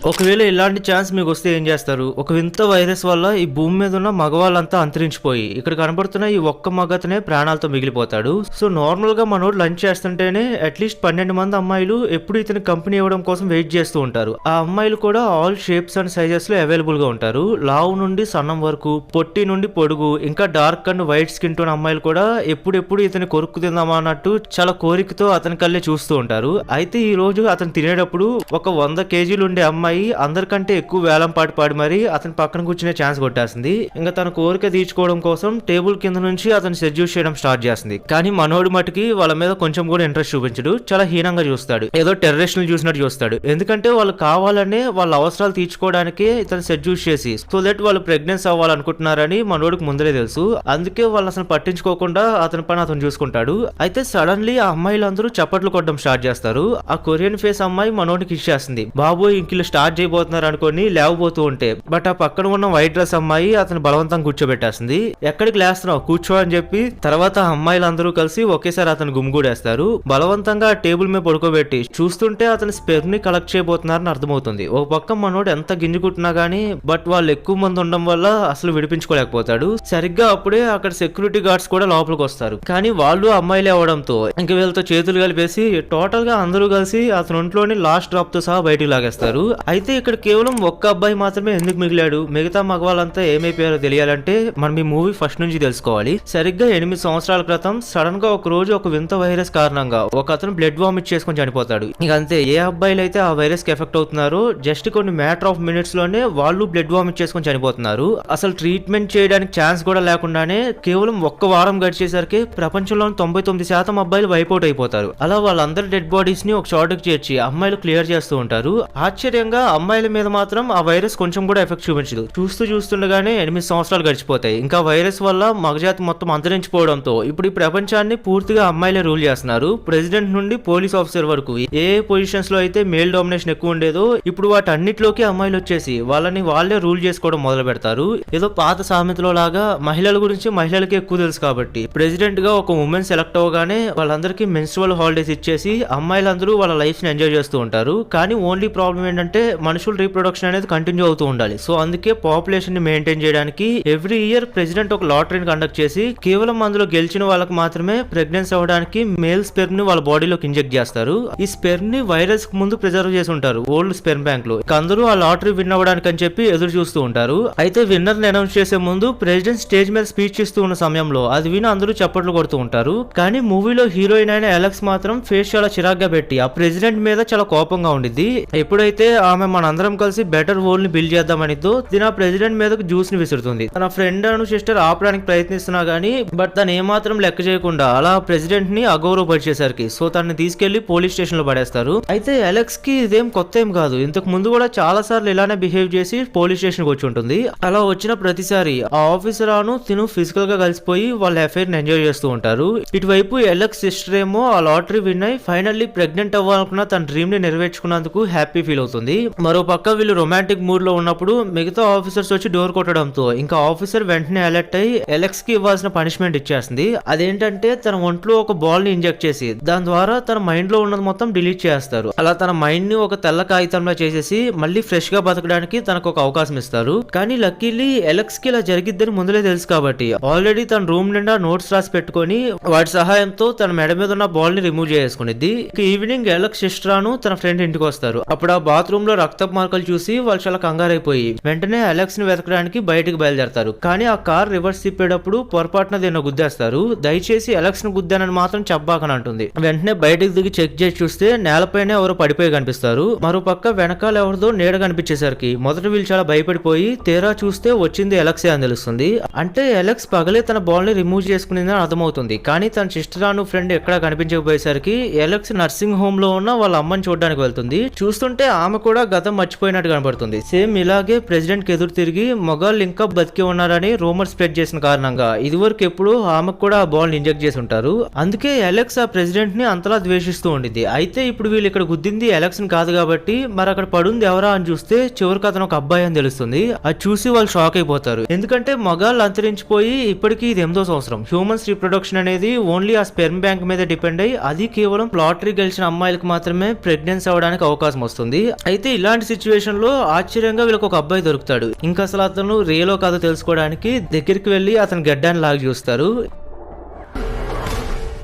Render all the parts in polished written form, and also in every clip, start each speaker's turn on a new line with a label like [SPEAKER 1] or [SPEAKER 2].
[SPEAKER 1] ఒకవేళ ఇలాంటి ఛాన్స్ మీకు వస్తే ఏం చేస్తారు? ఒక వింత వైరస్ వల్ల ఈ భూమి మీద ఉన్న మగవాళ్ళంతా అంతరించిపోయి ఇక్కడ కనబడుతున్న ఈ ఒక్క మగతనే ప్రాణాలతో మిగిలిపోతాడు. సో నార్మల్ గా మనోడు లంచ్ చేస్తుంటేనే అట్లీస్ట్ 12 మంది అమ్మాయిలు ఎప్పుడు ఇతని కంపెనీ ఇవ్వడం కోసం వెయిట్ చేస్తూ ఉంటారు. ఆ అమ్మాయిలు కూడా ఆల్ షేప్స్ అండ్ సైజెస్ లో అవైలబుల్ గా ఉంటారు. లావు నుండి సన్నం వరకు, పొట్టి నుండి పొడుగు, ఇంకా dark and white skin tone అమ్మాయిలు కూడా ఎప్పుడెప్పుడు ఇతని కొరుకు తిందామా అన్నట్టు చాలా కోరికతో అతని కళ్ళే చూస్తూ ఉంటారు. అయితే ఈ రోజు అతను తినేటప్పుడు ఒక 100 కేజీలు ఉండే అమ్మాయి అందరికంటే ఎక్కువ వేలం పాడి మరి అతని పక్కన కూర్చునే ఛాన్స్ కొట్టేస్తుంది. ఇంకా తన కోరిక తీర్చుకోవడం కోసం టేబుల్ కింద నుంచి అతను సెడ్యూస్ చేయడం స్టార్ట్ చేస్తుంది. కానీ మనోడు మటుకి వాళ్ళ మీద కొంచెం కూడా ఇంట్రెస్ట్ చూపించడు. చాలా హీనంగా చూస్తాడు. ఏదో టెర్రరిస్ట్ చూసినట్టు చూస్తాడు. ఎందుకంటే వాళ్ళు కావాలనే వాళ్ళ అవసరాలు తీర్చుకోవడానికి ఇతను సెడ్యూస్ చేసి సో దట్ వాళ్ళు ప్రెగ్నెన్స్ అవ్వాలనుకుంటున్నారని మనోడికి ముందరే తెలుసు. అందుకే వాళ్ళు అసలు పట్టించుకోకుండా అతని పని అతను చూసుకుంటాడు. అయితే సడన్లీ ఆ అమ్మాయిలందరూ చప్పట్లు కొట్టడం స్టార్ట్ చేస్తారు. ఆ కొరియన్ ఫేస్ అమ్మాయి మనోడికి ఇచ్చేస్తుంది. బాబోయ్ ఇంకిలో స్టార్ట్ చేయబోతున్నారు అనుకోని లేవబోతూ ఉంటే బట్ ఆ పక్కన ఉన్న వైట్ డ్రెస్ అమ్మాయి అతను బలవంతంగా కూర్చోబెట్టేస్తుంది. ఎక్కడికి లేస్తున్నావు కూర్చో అని చెప్పి తర్వాత అమ్మాయిలందరూ కలిసి ఒకేసారి అతను గుమ్మిగూడేస్తారు. బలవంతంగా టేబుల్ మీద పడుకోబెట్టి చూస్తుంటే అతని స్పెర్మ్ ని కలెక్ట్ చేయబోతున్నారని అర్థమవుతుంది. ఒక పక్క మనోడు ఎంత గింజుకుంటున్నా గానీ బట్ వాళ్ళు ఎక్కువ మంది ఉండడం వల్ల అసలు విడిపించుకోలేకపోతాడు. సరిగ్గా అప్పుడే అక్కడ సెక్యూరిటీ గార్డ్స్ కూడా లోపలికి వస్తారు. కానీ వాళ్ళు అమ్మాయిలే అవడంతో ఇంక వీళ్ళతో చేతులు కలిపేసి టోటల్ గా అందరూ కలిసి అతని ఒంట్లోని లాస్ట్ డ్రాప్ తో సహా బయటికి లాగేస్తారు. అయితే ఇక్కడ కేవలం ఒక్క అబ్బాయి మాత్రమే ఎందుకు మిగిలాడు? మిగతా మగవాళ్ళంతా ఏమైపోయారో తెలియాలంటే మనం ఈ మూవీ ఫస్ట్ నుంచి తెలుసుకోవాలి. సరిగ్గా 8 సంవత్సరాల క్రితం సడన్ గా ఒక రోజు ఒక వింత వైరస్ కారణంగా ఒక అతను బ్లడ్ వామిట్ చేసుకుని చనిపోతాడు. ఇక అంతే, ఏ అబ్బాయిలు అయితే ఆ వైరస్ కి ఎఫెక్ట్ అవుతున్నారో జస్ట్ కొన్ని మ్యాటర్ ఆఫ్ మినిట్స్ లోనే వాళ్ళు బ్లడ్ వామిట్ చేసుకుని చనిపోతున్నారు. అసలు ట్రీట్మెంట్ చేయడానికి ఛాన్స్ కూడా లేకుండానే కేవలం ఒక్క వారం గడిచేసరికి ప్రపంచంలోని 99% అబ్బాయిలు వైపౌట్ అయిపోతారు. అలా వాళ్ళందరి డెడ్ బాడీస్ ని ఒక షార్ట్ కి చేర్చి అమ్మాయిలు క్లియర్ చేస్తూ ఉంటారు. ఆశ్చర్యంగా అమ్మాయిల మీద మాత్రం ఆ వైరస్ కొంచెం కూడా ఎఫెక్ట్ చూపించదు. చూస్తుండగానే 8 సంవత్సరాలు గడిచిపోతాయి. ఇంకా వైరస్ వల్ల మగజాతి మొత్తం అంతరించిపోవడంతో ఇప్పుడు ఈ ప్రపంచాన్ని పూర్తిగా అమ్మాయిలే రూల్ చేస్తున్నారు. ప్రెసిడెంట్ నుండి పోలీస్ ఆఫీసర్ వరకు ఏ పొజిషన్స్ లో అయితే మేల్ డామినేషన్ ఎక్కువ ఉండేదో ఇప్పుడు వాటి అన్నిటిలోకి అమ్మాయిలు వచ్చేసి వాళ్ళని వాళ్ళే రూల్ చేసుకోవడం మొదలు పెడతారు. ఏదో పాత సామెతలో లాగా మహిళల గురించి మహిళలకి ఎక్కువ తెలుసు కాబట్టి ప్రెసిడెంట్ గా ఒక ఉమెన్ సెలెక్ట్ అవగానే వాళ్ళందరికీ మెన్స్ట్రువల్ హాలిడేస్ ఇచ్చేసి అమ్మాయిలందరూ వాళ్ళ లైఫ్ ని ఎంజాయ్ చేస్తూ ఉంటారు. కానీ ఓన్లీ ప్రాబ్లం ఏంటంటే మనుషుల రీప్రొడక్షన్ అనేది కంటిన్యూ అవుతూ ఉండాలి. సో అందుకే పాపులేషన్ ని మెయింటైన్ చేయడానికి ఎవ్రీ ఇయర్ ప్రెసిడెంట్ ఒక లాటరీని కండక్ట్ చేసి కేవలం అందులో గెలిచిన వాళ్ళకి మాత్రమే ప్రెగ్నెన్సీ అవ్వడానికి మేల్ స్పెర్మ్ ని వాళ్ళ బాడీలోకి ఇంజెక్ట్ చేస్తారు. ఈ స్పెర్మ్ ని వైరస్ కు ముందు ప్రిజర్వ్ చేసి ఉంటారు ఓల్డ్ స్పెర్మ్ బ్యాంక్ లో. అందరూ ఆ లాటరీ విన్ అవ్వడానికి అని చెప్పి ఎదురు చూస్తూ ఉంటారు. అయితే విన్నర్ ని అనౌన్స్ చేసే ముందు ప్రెసిడెంట్ స్టేజ్ మీద స్పీచ్ ఇస్తూ ఉన్న సమయంలో అది విని అందరూ చప్పట్లు కొడుతూ ఉంటారు. కానీ మూవీలో హీరోయిన్ అయిన అలెక్స్ మాత్రం ఫేస్ చాలా చిరాగ్గా పెట్టి ఆ ప్రెసిడెంట్ మీద చాలా కోపంగా ఉండిద్ది. ఎప్పుడైతే ఆమె మనందరం కలిసి బెటర్ వరల్డ్ ని బిల్డ్ చేద్దామనితో తిన ప్రెసిడెంట్ మీద జ్యూస్ ని విసురుతుంది. తన ఫ్రెండ్ అను సిస్టర్ ఆపడానికి ప్రయత్నిస్తున్నా గానీ బట్ తను ఏమాత్రం లెక్క చేయకుండా అలా ప్రెసిడెంట్ ని అగౌరవపరిచేసరికి సో తనని తీసుకెళ్లి పోలీస్ స్టేషన్ లో పడేస్తారు. అయితే అలెక్స్ కి ఇదేం కొత్త ఏం కాదు. ఇంతకు ముందు కూడా చాలా సార్లు ఇలానే బిహేవ్ చేసి పోలీస్ స్టేషన్ కి వచ్చి ఉంటుంది. అలా వచ్చిన ప్రతిసారి ఆ ఆఫీసర్ అను తిను ఫిజికల్ గా కలిసిపోయి వాళ్ళ అఫైర్ ని ఎంజాయ్ చేస్తూ ఉంటారు. ఇటువైపు అలెక్స్ సిస్టర్ ఏమో ఆ లాటరీ విన్ అయి ఫైనల్లీ ప్రెగ్నెంట్ అవ్వాలనుకున్న తన డ్రీమ్ ని నెరవేర్చుకున్నందుకు హ్యాపీ ఫీల్ అవుతుంది. మరో పక్క వీళ్ళు రొమాంటిక్ మూడ్ లో ఉన్నప్పుడు మిగతా ఆఫీసర్స్ వచ్చి డోర్ కొట్టడంతో ఇంకా ఆఫీసర్ వెంటనే అలర్ట్ అయ్యి అలెక్స్ కి ఇవ్వాల్సిన పనిష్మెంట్ ఇచ్చేస్తుంది. అదేంటంటే తన ఒంట్లో ఒక బాల్ ని ఇంజెక్ట్ చేసి దాని ద్వారా తన మైండ్ లో ఉన్నది మొత్తం డిలీట్ చేస్తారు. అలా తన మైండ్ ని ఒక తెల్ల కాగితంలో చేసేసి మళ్ళీ ఫ్రెష్ గా బతకడానికి తనకు ఒక అవకాశం ఇస్తారు. కానీ లక్కీలీ అలెక్స్ కి ఇలా జరిగిద్దని ముందులే తెలుసు కాబట్టి ఆల్రెడీ తన రూమ్ నిండా నోట్స్ రాసి పెట్టుకుని వాటి సహాయంతో తన మెడ మీద ఉన్న బాల్ ని రిమూవ్ చేసుకునిద్ది. ఈవినింగ్ అలెక్స్ సిస్టరాను తన ఫ్రెండ్ ఇంటికి వస్తారు. అప్పుడు ఆ బాత్రూమ్ లో రక్తపు మార్కలు చూసి వాళ్ళు చాలా కంగారైపోయి వెంటనే అలెక్స్ ని వెతకడానికి బయటకు బయలుదేరతారు. కానీ ఆ కార్ రివర్స్ తిప్పేటప్పుడు పొరపాటున దీన్ని గుద్దేస్తారు. దయచేసి అలెక్స్ ను గుద్దానని మాత్రం చెప్పబాకని అంటుంది. వెంటనే బయటకు దిగి చెక్ చేసి చూస్తే నేలపైన ఎవరో పడిపోయి కనిపిస్తారు. మరో పక్క వెనకాల ఎవరిదో నీడ కనిపించేసరికి మొదట వీళ్ళు చాలా భయపడిపోయి తీరా చూస్తే వచ్చింది అలెక్సే అని తెలుస్తుంది. అంటే అలెక్స్ పగలే తన బాల్ ని రిమూవ్ చేసుకునేదని అర్థమవుతుంది. కానీ తన సిస్టర్ అను ఫ్రెండ్ ఎక్కడ కనిపించకపోయేసరికి అలెక్స్ నర్సింగ్ హోమ్ లో ఉన్న వాళ్ళ అమ్మని చూడడానికి వెళ్తుంది. చూస్తుంటే ఆమె కూడా గతం మర్చిపోయినట్టు కనబడుతుంది. సేమ్ ఇలాగే ప్రెసిడెంట్ కి ఎదురు తిరిగి మొగాళ్ళు ఇంకా బతికి ఉన్నారని రూమర్ స్ప్రెడ్ చేసిన కారణంగా ఇదివరకు ఎప్పుడు ఆమెకు కూడా ఆ బాల్ ఇంజెక్ట్ చేసి ఉంటారు. అందుకే అలెక్స్ ఆ ప్రెసిడెంట్ ని అంతలా ద్వేషిస్తూ ఉండింది. అయితే ఇప్పుడు వీళ్ళు ఇక్కడ గుద్దింది అలెక్స్ ని కాదు కాబట్టి మరి అక్కడ పడుంది ఎవరా అని చూస్తే చివరికి అతను ఒక అబ్బాయి అని తెలుస్తుంది. అది చూసి వాళ్ళు షాక్ అయిపోతారు. ఎందుకంటే మగాళ్ళు అంతరించిపోయి ఇప్పటికీ ఇది 8వ సంవత్సరం. హ్యూమన్స్ రీప్రొడక్షన్ అనేది ఓన్లీ ఆ స్పెర్మ్ బ్యాంక్ మీద డిపెండ్ అయ్యి అది కేవలం లాటరీ గెలిచిన అమ్మాయిలకు మాత్రమే ప్రెగ్నెన్సీ అవడానికి అవకాశం వస్తుంది. అయితే ఇలాంటి సిచ్యువేషన్ లో ఆశ్చర్యంగా వీళ్ళకి ఒక అబ్బాయి దొరుకుతాడు. ఇంకా అసలు అతను రియలో కాదో తెలుసుకోవడానికి దగ్గరికి వెళ్లి అతని గడ్డాన్ని లాగి చూస్తారు.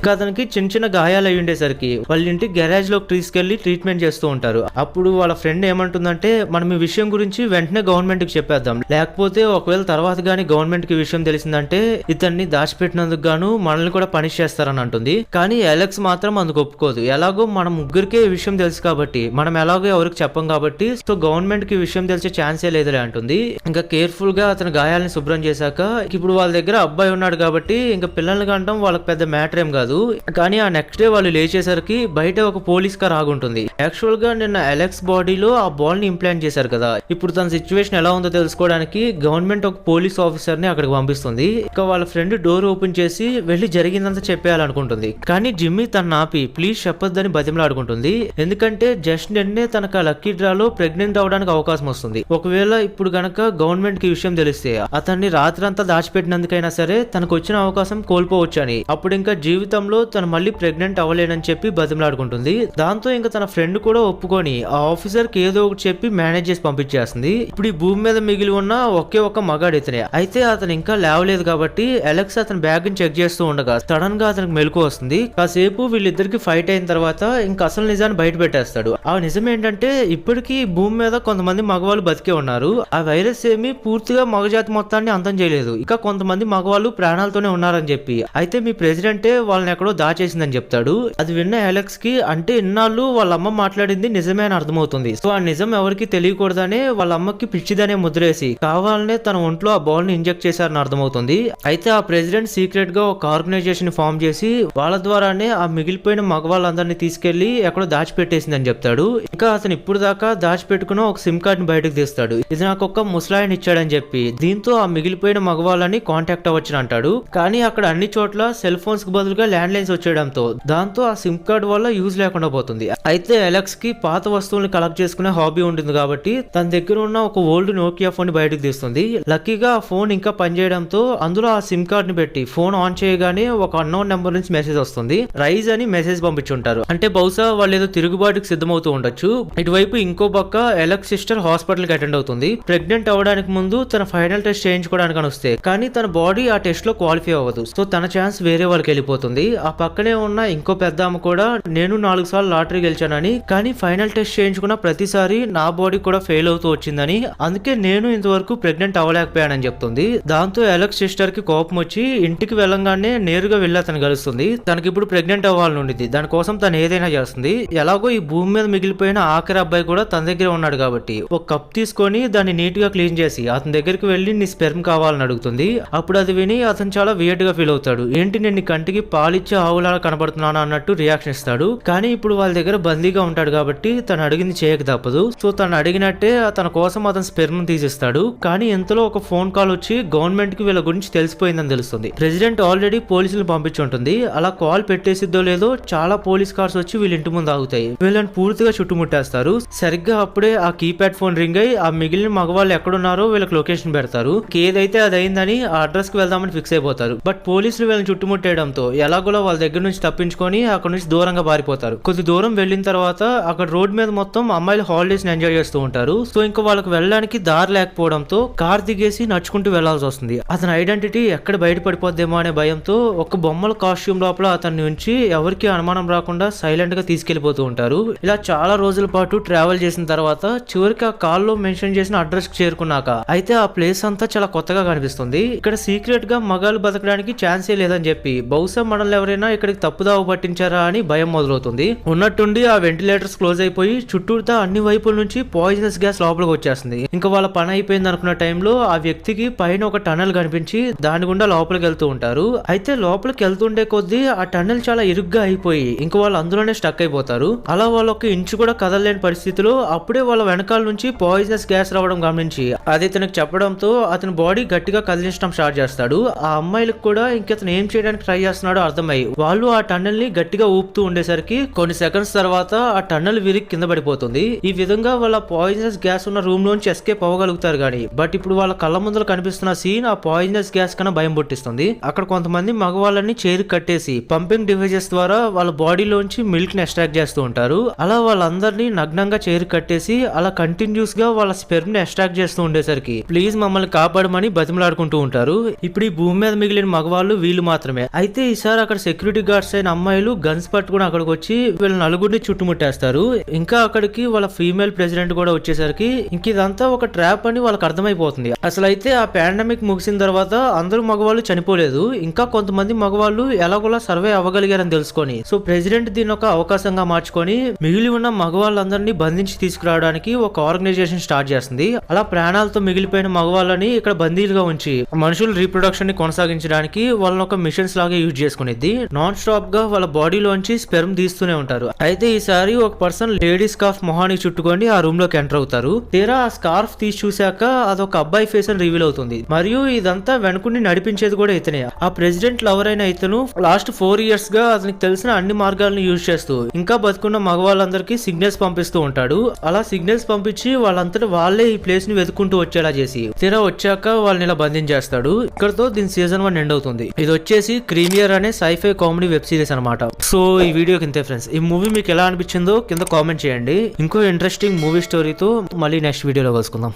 [SPEAKER 1] ఇంకా అతనికి చిన్న చిన్న గాయాలు అయి ఉండేసరికి వాళ్ళ ఇంటి గ్యారేజ్ లోకి తీసుకెళ్లి ట్రీట్మెంట్ చేస్తూ ఉంటారు. అప్పుడు వాళ్ళ ఫ్రెండ్ ఏమంటుందంటే, మనం ఈ విషయం గురించి వెంటనే గవర్నమెంట్ కి చెప్పేద్దాం, లేకపోతే ఒకవేళ తర్వాత గానీ గవర్నమెంట్ కి విషయం తెలిసిందంటే ఇతన్ని దాచిపెట్టినందుకు గాను మనల్ని కూడా పనిష్ చేస్తారని అంటుంది. కానీ అలెక్స్ మాత్రం అందుకు ఒప్పుకోదు. ఎలాగో మనం ముగ్గురికే ఈ విషయం తెలుసు కాబట్టి, మనం ఎలాగో ఎవరికి చెప్పం కాబట్టి, సో గవర్నమెంట్ కి విషయం తెలిసే ఛాన్సే లేదులే అంటుంది. ఇంకా కేర్ఫుల్ గా అతని గాయాలని శుభ్రం చేశాక ఇప్పుడు వాళ్ళ దగ్గర అబ్బాయి ఉన్నాడు కాబట్టి ఇంకా పిల్లల్ని కంటాం వాళ్ళకి పెద్ద మ్యాటర్ ఏం కాదు. కానీ ఆ నెక్స్ట్ డే వాళ్ళు లేచేసరికి బయట ఒక పోలీస్ కార్ ఆగుంటుంది. యాక్చువల్ గా నిన్న అలెక్స్ బాడీలో ఆ బాల్ ని ఇంప్లాంట్ చేశారు కదా, ఇప్పుడు తన సిచ్యువేషన్ ఎలా ఉందో తెలుసుకోవడానికి గవర్నమెంట్ ఒక పోలీస్ ఆఫీసర్ ని అక్కడికి పంపిస్తుంది. ఇంకా వాళ్ళ ఫ్రెండ్ డోర్ ఓపెన్ చేసి వెళ్లి జరిగిందంతా చెప్పేయాలనుకుంటుంది. కానీ జిమ్మీ తన ఆపి ప్లీజ్ చెప్పొద్దని బతిమలాడుకుంటుంది. ఎందుకంటే జస్ట్ నిన్నే తనకు లక్కీ డ్రాలో ప్రెగ్నెంట్ అవడానికి అవకాశం వస్తుంది. ఒకవేళ ఇప్పుడు గనక గవర్నమెంట్ కి విషయం తెలిస్తే అతన్ని రాత్రంతా దాచిపెట్టినందుకైనా సరే తనకు వచ్చిన అవకాశం కోల్పోవచ్చు అని, అప్పుడు ఇంకా జీవితంలో తను మళ్ళీ ప్రెగ్నెంట్ అవ్వలేనని చెప్పి బతిమలాడుకుంటుంది. దాంతో ఇంకా తన ఫ్రెండ్ కూడా ఒప్పుకొని ఆ ఆఫీసర్ కి ఏదో ఒకటి చెప్పి మేనేజ్ చేసి పంపించేస్తుంది. ఇప్పుడు ఈ భూమి మీద మిగిలి ఉన్న ఒకే ఒక్క మగాడు ఇతనే. అయితే అతను ఇంకా లేవలేదు కాబట్టి అలెక్స్ అతని బ్యాగ్ ని చెక్ చేస్తూ ఉండగా సడన్ గా అతనికి మెలకు వస్తుంది. కాసేపు వీళ్ళిద్దరికి ఫైట్ అయిన తర్వాత ఇంకా అసలు నిజాన్ని బయట పెట్టేస్తాడు. ఆ నిజం ఏంటంటే ఇప్పటికీ భూమి మీద కొంతమంది మగవాళ్ళు బతికే ఉన్నారు. ఆ వైరస్ ఏమి పూర్తిగా మగజాతి మొత్తాన్ని అంతం చేయలేదు. ఇంకా కొంతమంది మగవాళ్ళు ప్రాణాలతోనే ఉన్నారని చెప్పి, అయితే మీ ప్రెసిడెంటే వాళ్ళని ఎక్కడో దాచేసిందని చెప్తాడు. అది విన్న అలెక్స్ కి అంటే ఇన్నాళ్ళు వాళ్ళ అమ్మ మాట్లాడింది నిజమే అని అర్థమవుతుంది. సో ఆ నిజం ఎవరికి తెలియకూడదనే వాళ్ళ అమ్మకి పిచ్చిదనే ముద్రేసి కావాలనే తన ఒంట్లో ఆ బాల్ ని ఇంజెక్ట్ చేశారని అర్థమవుతుంది. అయితే ఆ ప్రెసిడెంట్ సీక్రెట్ గా ఒక ఆర్గనైజేషన్ ఫామ్ చేసి వాళ్ళ ద్వారానే ఆ మిగిలిపోయిన మగవాళ్ళందరినీ తీసుకెళ్లి ఎక్కడో దాచిపెట్టేసిందని చెప్తాడు. ఇంకా అతను ఇప్పుడు దాకా దాచిపెట్టుకున్న ఒక సిమ్ కార్డ్ ని బయటకు తీస్తాడు. ఇది నాకు ఒక ముసలాయన ఇచ్చాడని చెప్పి, దీంతో ఆ మిగిలిపోయిన మగవాళ్ళని కాంటాక్ట్ అవ్వచ్చని అంటాడు. కానీ అక్కడ అన్ని చోట్ల సెల్ ఫోన్స్ కి బదులుగా ల్యాండ్ లైన్స్ వచ్చేయడంతో దాంతో ఆ సిమ్ కార్డ్ వల్ల యూజ్ లేకుండా పోతుంది. అయితే అలెక్స్ కి పాత వస్తువుల్ని కలెక్ట్ చేసుకునే హాబీ ఉంటుంది కాబట్టి తన దగ్గర ఉన్న ఒక ఓల్డ్ నోకియా ఫోన్ ని బయటకు తీస్తుంది. లక్కీగా ఆ ఫోన్ ఇంకా పనిచేయడంతో అందులో ఆ సిమ్ కార్డ్ ని పెట్టి ఫోన్ ఆన్ చేయగానే ఒక అన్నోన్ నెంబర్ నుంచి మెసేజ్ వస్తుంది. రైజ్ అని మెసేజ్ పంపించుంటారు. అంటే బహుశా వాళ్ళు ఏదో తిరుగుబాటుకి సిద్ధమవుతూ ఉండొచ్చు. ఇటువైపు ఇంకో పక్క అలెక్స్ సిస్టర్ హాస్పిటల్ కి అటెండ్ అవుతుంది. ప్రెగ్నెంట్ అవడానికి ముందు తన ఫైనల్ టెస్ట్ చేయించుకోవడానికి అని వస్తే కానీ తన బాడీ ఆ టెస్ట్ లో క్వాలిఫై అవ్వదు. సో తన ఛాన్స్ వేరే వాళ్ళకి వెళ్ళిపోతుంది. ఆ పక్కనే ఉన్న ఇంకో పెద్ద ఆమె కూడా నేను 4 సార్లు లాటరీ గెలిచానని, కానీ ఫైనల్ టెస్ట్ చేయించుకున్న ప్రతిసారి నా బాడీ కూడా ఫెయిల్ అవుతూ వచ్చిందని, అందుకే నేను ఇంతవరకు ప్రెగ్నెంట్ అవ్వలేకపోయానని చెప్తుంది. దాంతో అలెక్స్ సిస్టర్ కి కోపం వచ్చి ఇంటికి వెళ్ళంగానే నేరుగా వెళ్ళి అతను కలుస్తుంది. తనకి ఇప్పుడు ప్రెగ్నెంట్ అవ్వాలని ఉండేది. దానికోసం తను ఏదైనా చేస్తుంది. ఎలాగో ఈ భూమి మీద మిగిలిపోయిన ఆఖరి అబ్బాయి కూడా తన దగ్గర ఉన్నాడు కాబట్టి ఒక కప్ తీసుకొని దాన్ని నీట్ గా క్లీన్ చేసి అతని దగ్గరికి వెళ్ళి నీ స్పెర్మ్ కావాలని అడుగుతుంది. అప్పుడు అది విని అతను చాలా వియర్డ్ గా ఫీల్ అవుతాడు. ఏంటి నేను నీ కంటికి పాలిచ్చే ఆవులా కనబడుతున్నాను అన్నట్టు రియాక్షన్ ఇస్తాడు. కానీ ఇప్పుడు వాళ్ళ దగ్గర బందీగా ఉంటాడు కాబట్టి తను అడిగింది చేయక తప్పదు. సో తను అడిగినట్టే తన కోసం అతను స్పెర్మ్ తీసిస్తాడు. కానీ ఇంతలో ఒక ఫోన్ కాల్ వచ్చి గవర్నమెంట్ కి వీళ్ళ గురించి తెలిసిపోయిందని తెలుస్తుంది. ప్రెసిడెంట్ ఆల్రెడీ పోలీసులు పంపించి ఉంటుంది. అలా కాల్ పెట్టేసిద్దో లేదో చాలా పోలీస్ కార్స్ వచ్చి వీళ్ళ ఇంటి ముందు ఆగుతాయి. వీళ్ళని పూర్తిగా చుట్టుముట్టేస్తారు. సరిగ్గా అప్పుడే ఆ కీప్యాడ్ ఫోన్ రింగ్ అయి ఆ మిగిలిన మగవాళ్ళు ఎక్కడున్నారో వీళ్ళకి లొకేషన్ పెడతారు. ఏదైతే అది అయిందని ఆ అడ్రస్ కి వెళ్దామని ఫిక్స్ అయిపోతారు. బట్ పోలీసులు వీళ్ళని చుట్టుముట్టేయడంతో ఎలాగోలా వాళ్ళ దగ్గర నుంచి తప్పించుకొని అక్కడ నుంచి దూరంగా పారిపోతారు. కొద్ది దూరం వెళ్ళిన తర్వాత అక్కడ రోడ్ మీద మొత్తం అమ్మాయిలు హాలిడేస్ ఎంజాయ్ చేస్తూ ఉంటారు. సో ఇంకా వాళ్ళకి వెళ్ళడానికి దారి లేకపోవడంతో కార్ దిగేసి నడుచుకుంటూ వెళ్లాల్సి వస్తుంది. అతని ఐడెంటిటీ ఎక్కడ బయటపడిపోద్దేమో అనే భయంతో ఒక బొమ్మల కాస్ట్యూమ్ లోపల అతన్ని ఉంచి ఎవరికి అనుమానం రాకుండా సైలెంట్ గా తీసుకెళ్లిపోతూ ఉంటారు. ఇలా చాలా రోజుల పాటు ట్రావెల్ చేసిన తర్వాత చివరికి ఆ కాల్ లో మెన్షన్ చేసిన అడ్రస్ కి చేరుకున్నాక అయితే ఆ ప్లేస్ అంతా చాలా కొత్తగా కనిపిస్తుంది. ఇక్కడ సీక్రెట్ గా మగాళ్ళు బతకడానికి ఛాన్సే లేదని చెప్పి బహుశా మనల్ని ఎవరైనా ఇక్కడికి తప్పుదావ పట్టించారా అని భయం మొదలవుతుంది. ఉన్నట్టుండి ఆ వెంటిలేటర్స్ క్లోజ్ అయిపోయి చుట్టూతా అన్ని వైపుల నుంచి పాయిజనస్ గ్యాస్ లోపలికి వచ్చేస్తుంది. ఇంకా వాళ్ళ పని అయిపోయింది అనుకున్న టైంలో ఆ వ్యక్తికి పైన ఒక టనల్ కనిపించి దాని గుండా లోపలికి వెళ్తూ ఉంటారు. అయితే లోపలికి వెళ్తుండే కొద్దీ ఆ టనల్ చాలా ఇరుగ్గా అయిపోయి ఇంకా వాళ్ళు అందులోనే స్టక్ అయిపోతారు. అలా వాళ్ళు ఒక ఇంచు కూడా కదలలేని పరిస్థితిలో అప్పుడే వాళ్ళ వెనకాల నుంచి పాయిజనస్ గ్యాస్ రావడం గమనించి అది తనకు చెప్పడంతో అతని బాడీ గట్టిగా కదిలించడం స్టార్ట్ చేస్తాడు. ఆ అమ్మాయిలకు కూడా ఇంకతను ఏం చేయడానికి ట్రై చేస్తున్నాడో అర్థం అర్థమై వాళ్ళు ఆ టన్నెల్ ని గట్టిగా ఊపుతూ ఉండేసరికి కొన్ని సెకండ్స్ తర్వాత ఆ టన్నెల్ విరిగి కింద పడిపోతుంది. ఈ విధంగా వాళ్ళ పాయిజనస్ గ్యాస్ ఉన్న రూమ్ లోంచి ఎస్కేప్ అవ్వగలుగుతారు గానీ బట్ ఇప్పుడు వాళ్ళ కళ్ళ ముందర కనిపిస్తున్న సీన్ ఆ పాయిజనస్ గ్యాస్ కన్నా భయం పుట్టిస్తుంది. అక్కడ కొంతమంది మగవాళ్ళని చైర్ కట్టేసి పంపింగ్ డివైజెస్ ద్వారా వాళ్ళ బాడీలోంచి మిల్క్ ని ఎక్స్ట్రాక్ట్ చేస్తూ ఉంటారు. అలా వాళ్ళందరినీ నగ్నంగా చైర్ కట్టేసి అలా కంటిన్యూస్ గా వాళ్ళ స్పెర్మ్ ని ఎక్స్ట్రాక్ట్ చేస్తూ ఉండేసరికి ప్లీజ్ మమ్మల్ని కాపాడమని బతిమలాడుకుంటూ ఉంటారు. ఇప్పుడు ఈ భూమి మీద మిగిలిన మగవాళ్ళు వీళ్ళు మాత్రమే. అయితే ఈసారి అక్కడ సెక్యూరిటీ గార్డ్స్ అయిన అమ్మాయిలు గన్స్ పట్టుకుని అక్కడికి వచ్చి వీళ్ళ నలుగురిని చుట్టుముట్టేస్తారు. ఇంకా అక్కడికి వాళ్ళ ఫీమేల్ ప్రెసిడెంట్ కూడా వచ్చేసరికి ఇంక ఇదంతా ఒక ట్రాప్ అని వాళ్ళకి అర్థమైపోతుంది. అసలు అయితే ఆ పాండమిక్ ముగిసిన తర్వాత అందరూ మగవాళ్ళు చనిపోలేదు, ఇంకా కొంతమంది మగవాళ్ళు ఎలాగోలా సర్వే అవ్వగలిగారని తెలుసుకొని సో ప్రెసిడెంట్ దీన్ని ఒక అవకాశంగా మార్చుకొని మిగిలి ఉన్న మగవాళ్ళందరినీ బంధించి తీసుకురావడానికి ఒక ఆర్గనైజేషన్ స్టార్ట్ చేస్తుంది. అలా ప్రాణాలతో మిగిలిపోయిన మగవాళ్ళని ఇక్కడ బందీలుగా ఉంచి మనుషుల రీప్రొడక్షన్ ని కొనసాగించడానికి వాళ్ళని ఒక మిషన్స్ లాగా యూజ్ చేసుకునేది. నాన్ స్టాప్ గా వాళ్ళ బాడీలోంచి స్పెర్మ్ తీస్తూనే ఉంటారు. అయితే ఈసారి ఒక పర్సన్ లేడీ స్కార్ఫ్ మొహానికి చుట్టుకొని ఆ రూమ్ లోకి ఎంటర్ అవుతారు. తీరా ఆ స్కార్ఫ్ తీసి చూశాక అదొక అబ్బాయి ఫేస్ అని రివీల్ అవుతుంది. మరియు ఇదంతా వెనుకుని నడిపించేది కూడా ఇతనే. ఆ ప్రెసిడెంట్ లవర్ అయిన ఇతను లాస్ట్ 4 years గా అతనికి తెలిసిన అన్ని మార్గాలను యూజ్ చేస్తూ ఇంకా బతుకున్న మగవాళ్ళందరికీ సిగ్నల్స్ పంపిస్తూ ఉంటాడు. అలా సిగ్నల్స్ పంపించి వాళ్ళంతటా వాళ్ళే ఈ ప్లేస్ ని వెతుకుంటూ వచ్చేలా చేసి తీరా వచ్చాక వాళ్ళని ఇలా బంధించేస్తాడు. ఇక్కడతో దీని సీజన్ 1 ఎండ్ అవుతుంది. ఇది వచ్చేసి క్రీమియర్ అనే సైఫై కామెడీ వెబ్ సిరీస్ అనమాట. సో ఈ వీడియోకి ఇంతే ఫ్రెండ్స్. ఈ మూవీ మీకు ఎలా అనిపించిందో కింద కామెంట్ చేయండి. ఇంకో ఇంట్రెస్టింగ్ మూవీ స్టోరీతో మళ్ళీ నెక్స్ట్ వీడియోలో కలుసుకుందాం.